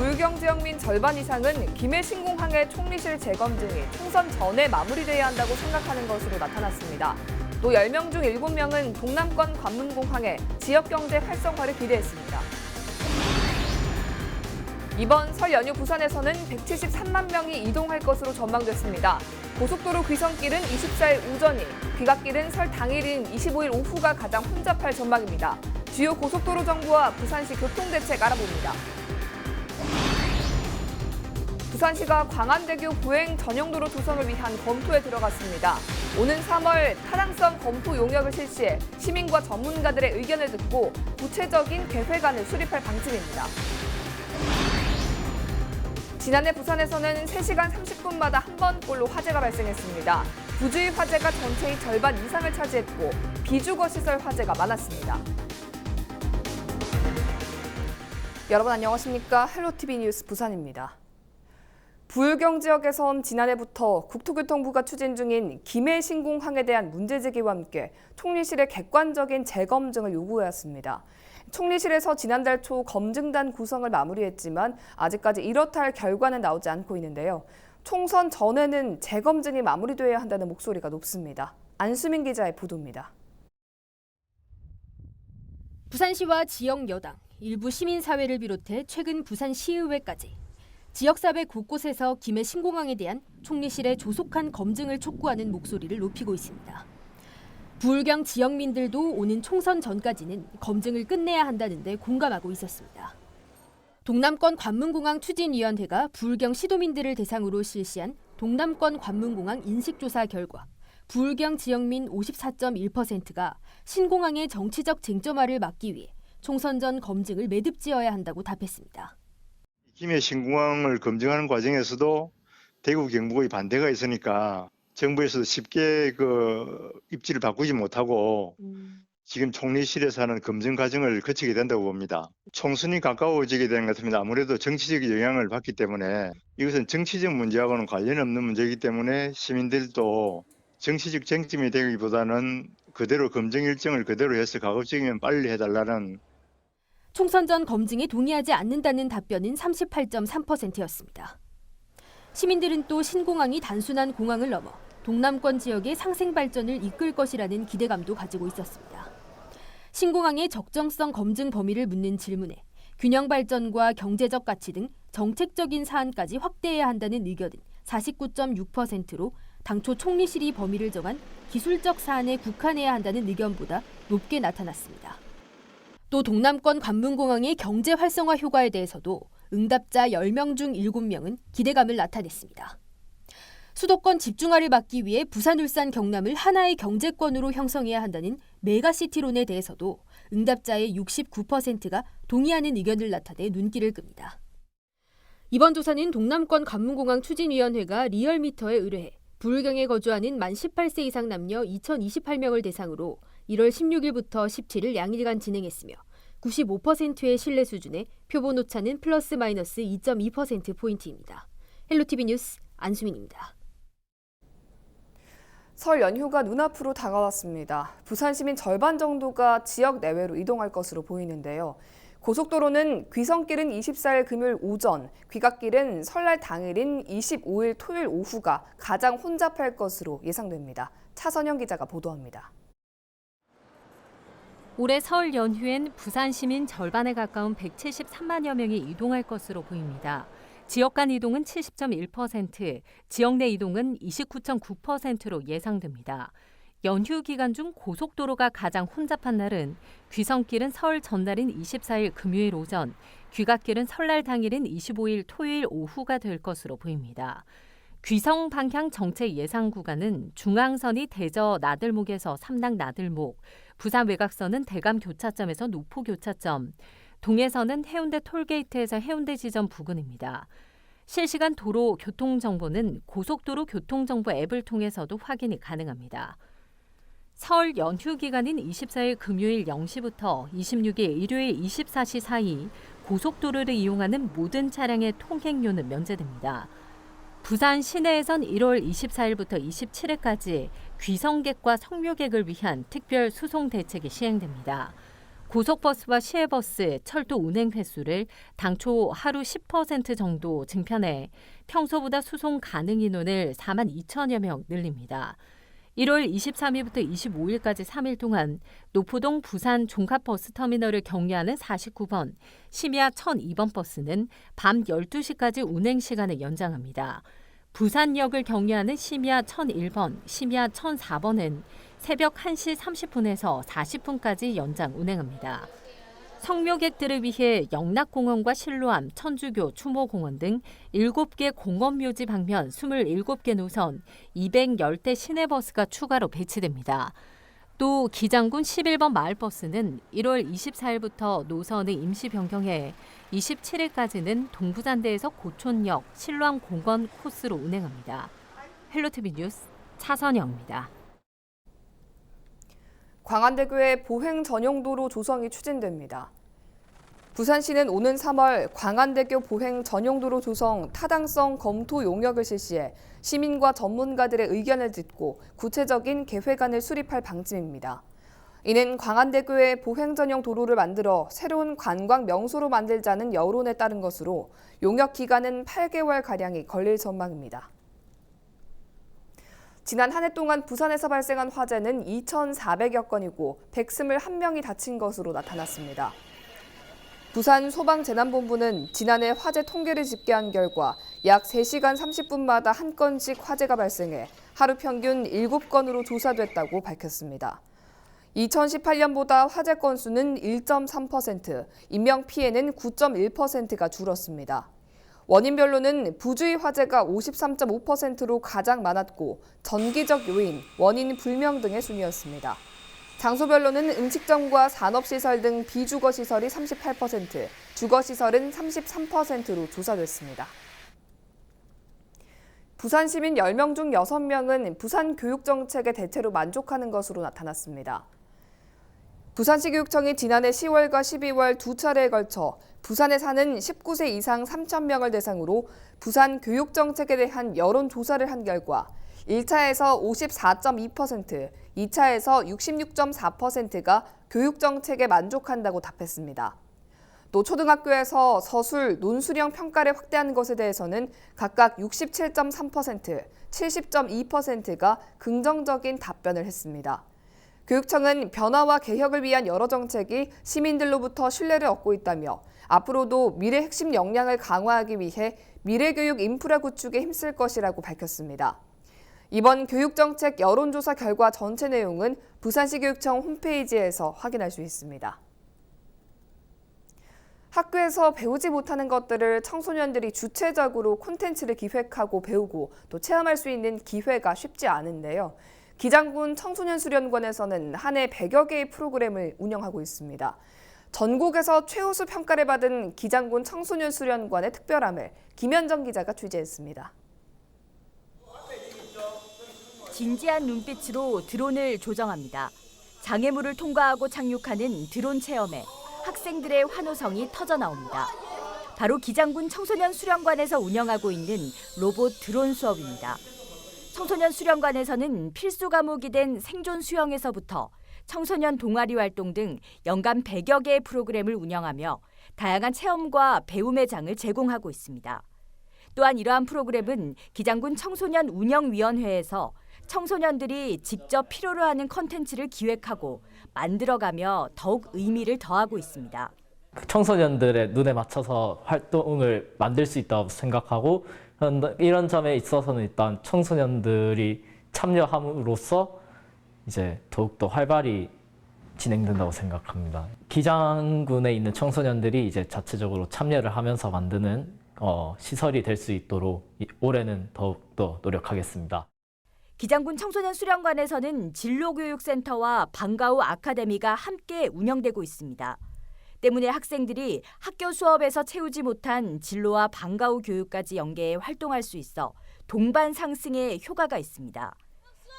부유경 지역민 절반 이상은 김해 신공항의 총리실 재검증이 총선 전에 마무리돼야 한다고 생각하는 것으로 나타났습니다. 또 10명 중 7명은 동남권 관문공항의 지역경제 활성화를 기대했습니다. 이번 설 연휴 부산에서는 173만 명이 이동할 것으로 전망됐습니다. 고속도로 귀성길은 24일 오전이, 귀갓길은 설 당일인 25일 오후가 가장 혼잡할 전망입니다. 주요 고속도로 정보와 부산시 교통대책 알아봅니다. 부산시가 광안대교 보행 전용도로 조성을 위한 검토에 들어갔습니다. 오는 3월 타당성 검토 용역을 실시해 시민과 전문가들의 의견을 듣고 구체적인 계획안을 수립할 방침입니다. 지난해 부산에서는 3시간 30분마다 한 번꼴로 화재가 발생했습니다. 부주의 화재가 전체의 절반 이상을 차지했고 비주거 시설 화재가 많았습니다. 여러분 안녕하십니까? 헬로티비 뉴스 부산입니다. 부유경 지역에선 지난해부터 국토교통부가 추진 중인 김해 신공항에 대한 문제제기와 함께 총리실의 객관적인 재검증을 요구해왔습니다. 총리실에서 지난달 초 검증단 구성을 마무리했지만 아직까지 이렇다 할 결과는 나오지 않고 있는데요. 총선 전에는 재검증이 마무리돼야 한다는 목소리가 높습니다. 안수민 기자의 보도입니다. 부산시와 지역 여당, 일부 시민사회를 비롯해 최근 부산시의회까지 지역사회 곳곳에서 김해 신공항에 대한 총리실의 조속한 검증을 촉구하는 목소리를 높이고 있습니다. 부울경 지역민들도 오는 총선 전까지는 검증을 끝내야 한다는 데 공감하고 있었습니다. 동남권 관문공항 추진위원회가 부울경 시도민들을 대상으로 실시한 동남권 관문공항 인식조사 결과 부울경 지역민 54.1%가 신공항의 정치적 쟁점화를 막기 위해 총선 전 검증을 매듭지어야 한다고 답했습니다. 김해 신공항을 검증하는 과정에서도 대구 경북의 반대가 있으니까 정부에서도 쉽게 입지를 바꾸지 못하고 지금 총리실에서 하는 검증 과정을 거치게 된다고 봅니다. 총선이 가까워지게 되는 것 같으면 아무래도 정치적 영향을 받기 때문에 이것은 정치적 문제하고는 관련 없는 문제이기 때문에 시민들도 정치적 쟁점이 되기보다는 그대로 검증 일정을 그대로 해서 가급적이면 빨리 해달라는 총선 전 검증에 동의하지 않는다는 답변은 38.3%였습니다. 시민들은 또 신공항이 단순한 공항을 넘어 동남권 지역의 상생 발전을 이끌 것이라는 기대감도 가지고 있었습니다. 신공항의 적정성 검증 범위를 묻는 질문에 균형 발전과 경제적 가치 등 정책적인 사안까지 확대해야 한다는 의견은 49.6%로 당초 총리실이 범위를 정한 기술적 사안에 국한해야 한다는 의견보다 높게 나타났습니다. 또 동남권 관문공항의 경제 활성화 효과에 대해서도 응답자 10명 중 7명은 기대감을 나타냈습니다. 수도권 집중화를 막기 위해 부산, 울산, 경남을 하나의 경제권으로 형성해야 한다는 메가시티론에 대해서도 응답자의 69%가 동의하는 의견을 나타내 눈길을 끕니다. 이번 조사는 동남권 관문공항 추진위원회가 리얼미터에 의뢰해 부울경에 거주하는 만 18세 이상 남녀 2028명을 대상으로 1월 16일부터 17일 양일간 진행했으며 95%의 신뢰 수준에 표본 오차는 플러스 마이너스 2.2%포인트입니다. 헬로티비 뉴스 안수민입니다. 설 연휴가 눈앞으로 다가왔습니다. 부산 시민 절반 정도가 지역 내외로 이동할 것으로 보이는데요. 고속도로는 귀성길은 24일 금요일 오전, 귀갓길은 설날 당일인 25일 토요일 오후가 가장 혼잡할 것으로 예상됩니다. 차선영 기자가 보도합니다. 올해 설 연휴엔 부산 시민 절반에 가까운 173만여 명이 이동할 것으로 보입니다. 지역 간 이동은 70.1%, 지역 내 이동은 29.9%로 예상됩니다. 연휴 기간 중 고속도로가 가장 혼잡한 날은 귀성길은 설 전날인 24일 금요일 오전, 귀갓길은 설날 당일인 25일 토요일 오후가 될 것으로 보입니다. 귀성 방향 정체 예상 구간은 중앙선이 대저 나들목에서 삼당 나들목, 부산 외곽선은 대감 교차점에서 노포 교차점, 동해선은 해운대 톨게이트에서 해운대 지점 부근입니다. 실시간 도로 교통정보는 고속도로 교통정보 앱을 통해서도 확인이 가능합니다. 설 연휴 기간인 24일 금요일 0시부터 26일 일요일 24시 사이 고속도로를 이용하는 모든 차량의 통행료는 면제됩니다. 부산 시내에선 1월 24일부터 27일까지 귀성객과 성묘객을 위한 특별 수송 대책이 시행됩니다. 고속버스와 시외버스, 철도 운행 횟수를 당초 하루 10% 정도 증편해 평소보다 수송 가능 인원을 4만 2천여 명 늘립니다. 1월 23일부터 25일까지 3일 동안 노포동 부산 종합버스터미널을 경유하는 49번, 심야 1002번 버스는 밤 12시까지 운행 시간을 연장합니다. 부산역을 경유하는 심야 1001번, 심야 1004번은 새벽 1시 30분에서 40분까지 연장 운행합니다. 성묘객들을 위해 영락공원과 실로암, 천주교, 추모공원 등 7개 공원묘지 방면 27개 노선 210대 시내버스가 추가로 배치됩니다. 또 기장군 11번 마을버스는 1월 24일부터 노선을 임시 변경해 27일까지는 동부산대에서 고촌역, 실로암공원 코스로 운행합니다. 헬로티비 뉴스 차선영입니다. 광안대교의 보행 전용 도로 조성이 추진됩니다. 부산시는 오는 3월 광안대교 보행 전용 도로 조성 타당성 검토 용역을 실시해 시민과 전문가들의 의견을 듣고 구체적인 계획안을 수립할 방침입니다. 이는 광안대교의 보행 전용 도로를 만들어 새로운 관광 명소로 만들자는 여론에 따른 것으로 용역 기간은 8개월가량이 걸릴 전망입니다. 지난 한 해 동안 부산에서 발생한 화재는 2,400여 건이고 121명이 다친 것으로 나타났습니다. 부산 소방재난본부는 지난해 화재 통계를 집계한 결과 약 3시간 30분마다 한 건씩 화재가 발생해 하루 평균 7건으로 조사됐다고 밝혔습니다. 2018년보다 화재 건수는 1.3%, 인명피해는 9.1%가 줄었습니다. 원인별로는 부주의 화재가 53.5%로 가장 많았고 전기적 요인, 원인 불명 등의 순이었습니다. 장소별로는 음식점과 산업시설 등 비주거시설이 38%, 주거시설은 33%로 조사됐습니다. 부산 시민 10명 중 6명은 부산 교육정책의 대체로 만족하는 것으로 나타났습니다. 부산시 교육청이 지난해 10월과 12월 두 차례에 걸쳐 부산에 사는 19세 이상 3,000명을 대상으로 부산 교육정책에 대한 여론조사를 한 결과 1차에서 54.2%, 2차에서 66.4%가 교육정책에 만족한다고 답했습니다. 또 초등학교에서 서술, 논술형 평가를 확대하는 것에 대해서는 각각 67.3%, 70.2%가 긍정적인 답변을 했습니다. 교육청은 변화와 개혁을 위한 여러 정책이 시민들로부터 신뢰를 얻고 있다며 앞으로도 미래 핵심 역량을 강화하기 위해 미래교육 인프라 구축에 힘쓸 것이라고 밝혔습니다. 이번 교육정책 여론조사 결과 전체 내용은 부산시 교육청 홈페이지에서 확인할 수 있습니다. 학교에서 배우지 못하는 것들을 청소년들이 주체적으로 콘텐츠를 기획하고 배우고 또 체험할 수 있는 기회가 쉽지 않은데요. 기장군 청소년수련관에서는 한 해 100여 개의 프로그램을 운영하고 있습니다. 전국에서 최우수 평가를 받은 기장군 청소년수련관의 특별함을 김현정 기자가 취재했습니다. 진지한 눈빛으로 드론을 조정합니다. 장애물을 통과하고 착륙하는 드론 체험에 학생들의 환호성이 터져 나옵니다. 바로 기장군 청소년 수련관에서 운영하고 있는 로봇 드론 수업입니다. 청소년 수련관에서는 필수 과목이 된 생존 수영에서부터 청소년 동아리 활동 등 연간 100여 개의 프로그램을 운영하며 다양한 체험과 배움의 장을 제공하고 있습니다. 또한 이러한 프로그램은 기장군 청소년 운영위원회에서 청소년들이 직접 필요로 하는 컨텐츠를 기획하고 만들어가며 더욱 의미를 더하고 있습니다. 청소년들의 눈에 맞춰서 활동을 만들 수 있다고 생각하고 이런 점에 있어서는 일단 청소년들이 참여함으로써 이제 더욱더 활발히 진행된다고 생각합니다. 기장군에 있는 청소년들이 이제 자체적으로 참여를 하면서 만드는 시설이 될 수 있도록 올해는 더욱더 노력하겠습니다. 기장군 청소년 수련관에서는 진로교육센터와 방과후 아카데미가 함께 운영되고 있습니다. 때문에 학생들이 학교 수업에서 채우지 못한 진로와 방과후 교육까지 연계해 활동할 수 있어 동반 상승에 효과가 있습니다.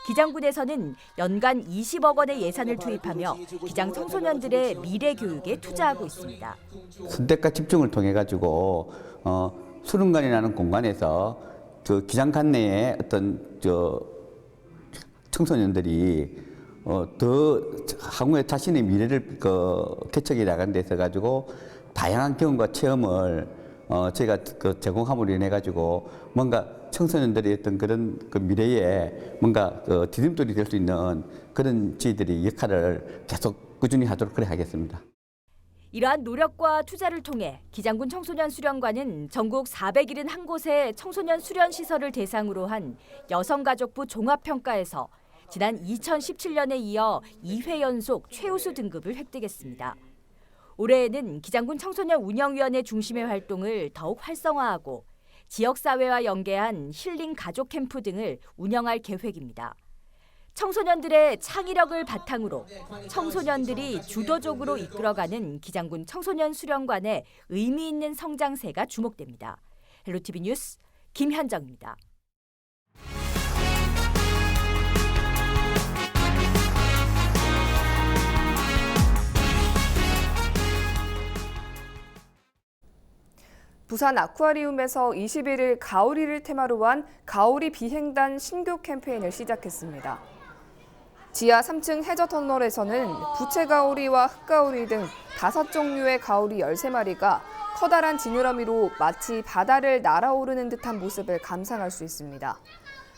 기장군에서는 연간 20억 원의 예산을 투입하며 기장 청소년들의 미래 교육에 투자하고 있습니다. 선택과 집중을 통해 가지고 수련관이라는 공간에서 기장관 내에 어떤 청소년들이 더 향후에 자신의 미래를 개척해 나가는 데 있어 가지고 다양한 경험과 체험을 저희가 제공함으로 인해 가지고 뭔가 청소년들의 어떤 그런 미래에 뭔가 디딤돌이 될 수 있는 그런 저희들이 역할을 계속 꾸준히 하도록 그래 하겠습니다. 이러한 노력과 투자를 통해 기장군 청소년 수련관은 전국 471곳의 청소년 수련 시설을 대상으로 한 여성가족부 종합평가에서 지난 2017년에 이어 2회 연속 최우수 등급을 획득했습니다. 올해에는 기장군 청소년 운영위원회 중심의 활동을 더욱 활성화하고 지역사회와 연계한 힐링 가족 캠프 등을 운영할 계획입니다. 청소년들의 창의력을 바탕으로 청소년들이 주도적으로 이끌어가는 기장군 청소년 수련관의 의미 있는 성장세가 주목됩니다. 헬로티비 뉴스 김현정입니다. 부산 아쿠아리움에서 21일 가오리를 테마로 한 가오리 비행단 신규 캠페인을 시작했습니다. 지하 3층 해저터널에서는 부채가오리와 흑가오리 등 5종류의 가오리 13마리가 커다란 지느러미로 마치 바다를 날아오르는 듯한 모습을 감상할 수 있습니다.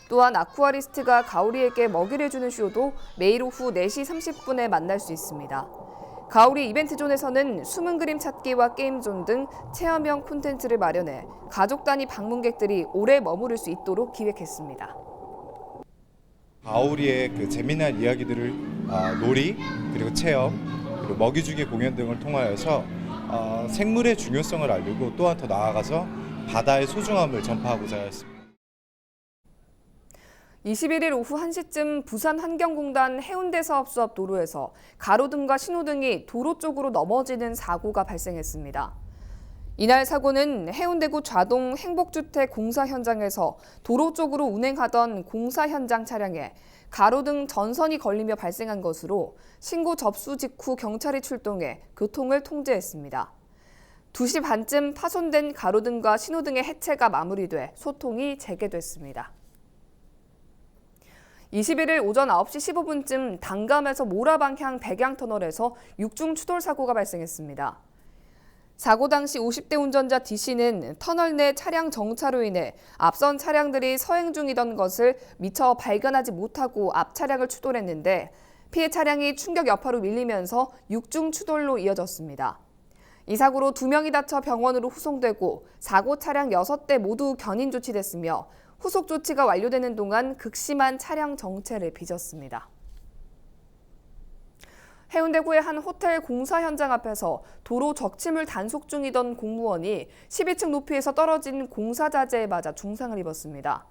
또한 아쿠아리스트가 가오리에게 먹이를 주는 쇼도 매일 오후 4시 30분에 만날 수 있습니다. 가오리 이벤트존에서는 숨은 그림 찾기와 게임존 등 체험형 콘텐츠를 마련해 가족 단위 방문객들이 오래 머무를 수 있도록 기획했습니다. 가오리의 그 재미난 이야기들을 놀이, 그리고 체험, 그리고 먹이주기 공연 등을 통하여서 생물의 중요성을 알리고 또한 더 나아가서 바다의 소중함을 전파하고자 했습니다. 21일 오후 1시쯤 부산환경공단 해운대 사업소 앞 도로에서 가로등과 신호등이 도로 쪽으로 넘어지는 사고가 발생했습니다. 이날 사고는 해운대구 좌동 행복주택 공사 현장에서 도로 쪽으로 운행하던 공사 현장 차량에 가로등 전선이 걸리며 발생한 것으로 신고 접수 직후 경찰이 출동해 교통을 통제했습니다. 2시 반쯤 파손된 가로등과 신호등의 해체가 마무리돼 소통이 재개됐습니다. 21일 오전 9시 15분쯤 당감에서 모라 방향 백양터널에서 6중 추돌 사고가 발생했습니다. 사고 당시 50대 운전자 D씨는 터널 내 차량 정차로 인해 앞선 차량들이 서행 중이던 것을 미처 발견하지 못하고 앞 차량을 추돌했는데 피해 차량이 충격 여파로 밀리면서 6중 추돌로 이어졌습니다. 이 사고로 2명이 다쳐 병원으로 후송되고 사고 차량 6대 모두 견인 조치됐으며 후속 조치가 완료되는 동안 극심한 차량 정체를 빚었습니다. 해운대구의 한 호텔 공사 현장 앞에서 도로 적치물 단속 중이던 공무원이 12층 높이에서 떨어진 공사 자재에 맞아 중상을 입었습니다.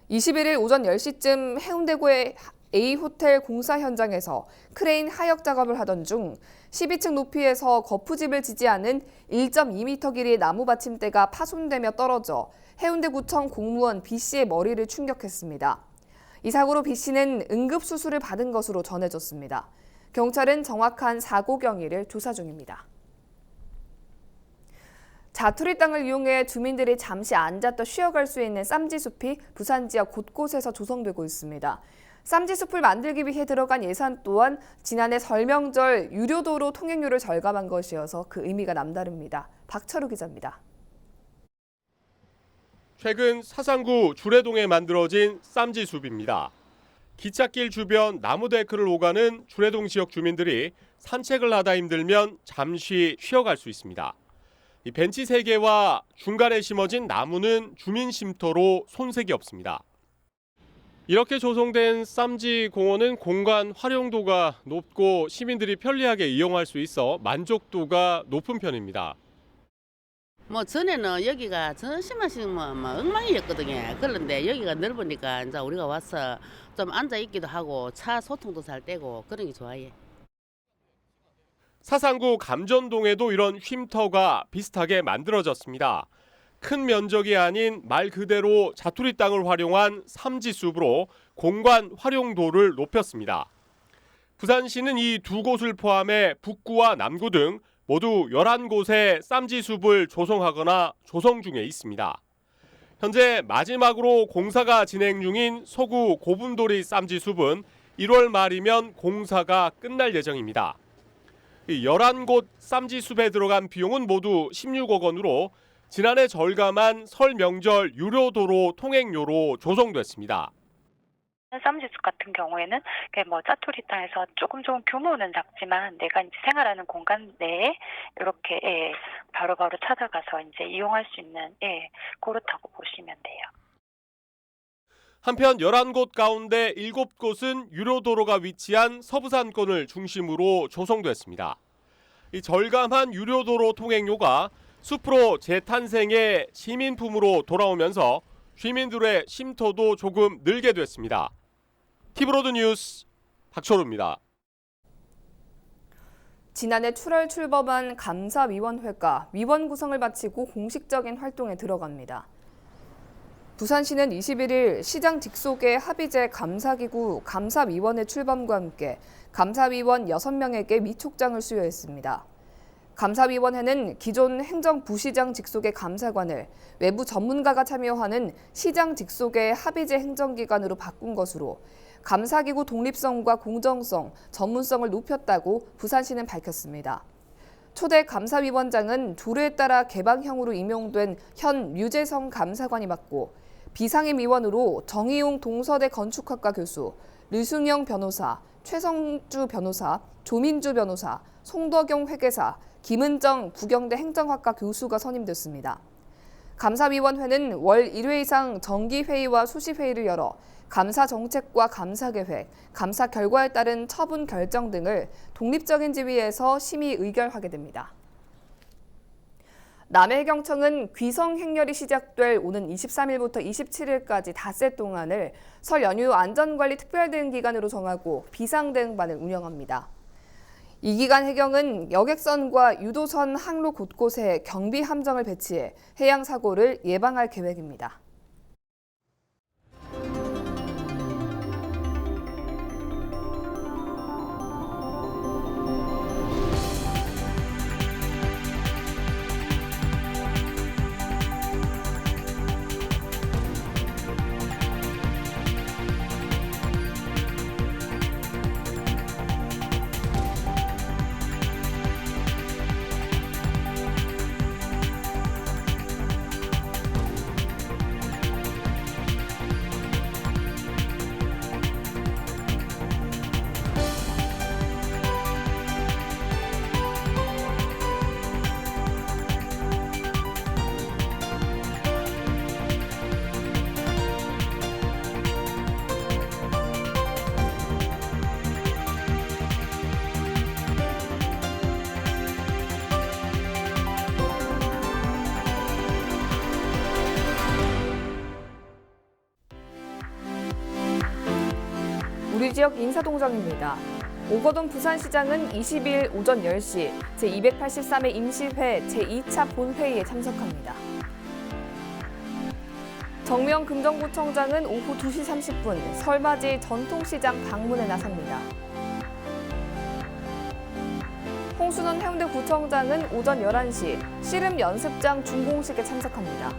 21일 오전 10시쯤 해운대구의 A호텔 공사 현장에서 크레인 하역 작업을 하던 중 12층 높이에서 거푸집을 지지 않은 1.2m 길이의 나무 받침대가 파손되며 떨어져 해운대구청 공무원 B씨의 머리를 충격했습니다. 이 사고로 B씨는 응급수술을 받은 것으로 전해졌습니다. 경찰은 정확한 사고 경위를 조사 중입니다. 자투리 땅을 이용해 주민들이 잠시 앉았다 쉬어갈 수 있는 쌈지숲이 부산 지역 곳곳에서 조성되고 있습니다. 쌈지숲을 만들기 위해 들어간 예산 또한 지난해 설 명절 유료도로 통행료를 절감한 것이어서 그 의미가 남다릅니다. 박철우 기자입니다. 최근 사상구 주례동에 만들어진 쌈지숲입니다. 기찻길 주변 나무 데크를 오가는 주례동 지역 주민들이 산책을 하다 힘들면 잠시 쉬어갈 수 있습니다. 이 벤치 3개와 중간에 심어진 나무는 주민 쉼터로 손색이 없습니다. 이렇게 조성된 쌈지 공원은 공간 활용도가 높고 시민들이 편리하게 이용할 수 있어 만족도가 높은 편입니다. 전에는 여기가 전심하신 엉망이었거든요. 그런데 여기가 넓으니까 이제 우리가 와서 좀 앉아 있기도 하고 차 소통도 잘 되고 그런 게 좋아요. 사상구 감전동에도 이런 쉼터가 비슷하게 만들어졌습니다. 큰 면적이 아닌 말 그대로 자투리 땅을 활용한 삼지숲으로 공간 활용도를 높였습니다. 부산시는 이 두 곳을 포함해 북구와 남구 등 모두 11곳에 쌈지숲을 조성하거나 조성 중에 있습니다. 현재 마지막으로 공사가 진행 중인 서구 고분도리 쌈지숲은 1월 말이면 공사가 끝날 예정입니다. 11곳 쌈지숲에 들어간 비용은 모두 16억 원으로 지난해 절감한 설 명절 유료 도로 통행료로 조성됐습니다. 쌈지숲 같은 경우에는 짜투리 땅에서 조금 규모는 작지만 내가 이제 생활하는 공간 내에 이렇게 바로바로 찾아가서 이제 이용할 수 있는 그렇다고 보시면 돼요. 한편 11곳 가운데 7곳은 유료 도로가 위치한 서부산권을 중심으로 조성됐습니다. 이 절감한 유료 도로 통행료가 숲으로 재탄생의 시민품으로 돌아오면서 시민들의 쉼터도 조금 늘게 됐습니다. 티브로드 뉴스 박철우입니다. 지난해 7월 출범한 감사위원회가 위원 구성을 마치고 공식적인 활동에 들어갑니다. 부산시는 21일 시장 직속의 합의제 감사기구 감사위원회 출범과 함께 감사위원 6명에게 미촉장을 수여했습니다. 감사위원회는 기존 행정부시장 직속의 감사관을 외부 전문가가 참여하는 시장 직속의 합의제 행정기관으로 바꾼 것으로 감사기구 독립성과 공정성, 전문성을 높였다고 부산시는 밝혔습니다. 초대 감사위원장은 조례에 따라 개방형으로 임용된 현 류재성 감사관이 맡고 비상임위원으로 정의용 동서대 건축학과 교수, 류승영 변호사, 최성주 변호사, 조민주 변호사, 송덕용 회계사, 김은정 부경대 행정학과 교수가 선임됐습니다. 감사위원회는 월 1회 이상 정기회의와 수시회의를 열어 감사 정책과 감사 계획, 감사 결과에 따른 처분 결정 등을 독립적인 지위에서 심의 의결하게 됩니다. 남해경청은 귀성 행렬이 시작될 오는 23일부터 27일까지 닷새 동안을 설 연휴 안전관리 특별대응 기간으로 정하고 비상대응반을 운영합니다. 이 기간 해경은 여객선과 유도선 항로 곳곳에 경비 함정을 배치해 해양 사고를 예방할 계획입니다. 우리 지역 인사동정입니다. 오거돈 부산시장은 20일 오전 10시 제283회 임시회 제2차 본회의에 참석합니다. 정명 금정구청장은 오후 2시 30분 설맞이 전통시장 방문에 나섭니다. 홍순원 해운대구청장은 오전 11시 씨름 연습장 준공식에 참석합니다.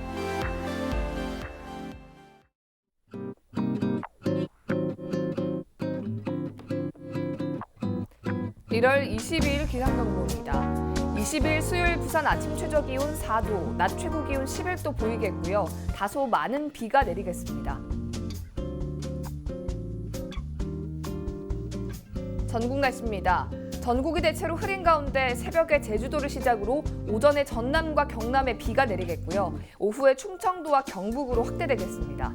1월 22일 기상정보입니다. 20일 수요일 부산 아침 최저기온 4도, 낮 최고기온 11도 보이겠고요. 다소 많은 비가 내리겠습니다. 전국 날씨입니다. 전국이 대체로 흐린 가운데 새벽에 제주도를 시작으로 오전에 전남과 경남에 비가 내리겠고요. 오후에 충청도와 경북으로 확대되겠습니다.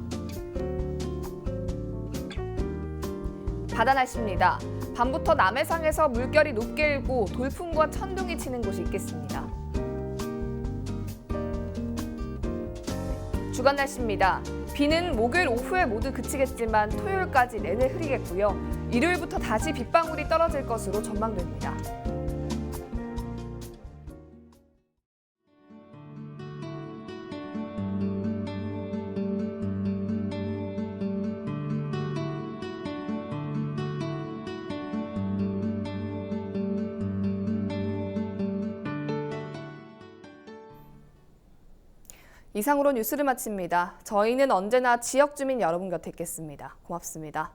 바다 날씨입니다. 밤부터 남해상에서 물결이 높게 일고 돌풍과 천둥이 치는 곳이 있겠습니다. 주간 날씨입니다. 비는 목요일 오후에 모두 그치겠지만 토요일까지 내내 흐리겠고요. 일요일부터 다시 빗방울이 떨어질 것으로 전망됩니다. 이상으로 뉴스를 마칩니다. 저희는 언제나 지역 주민 여러분 곁에 있겠습니다. 고맙습니다.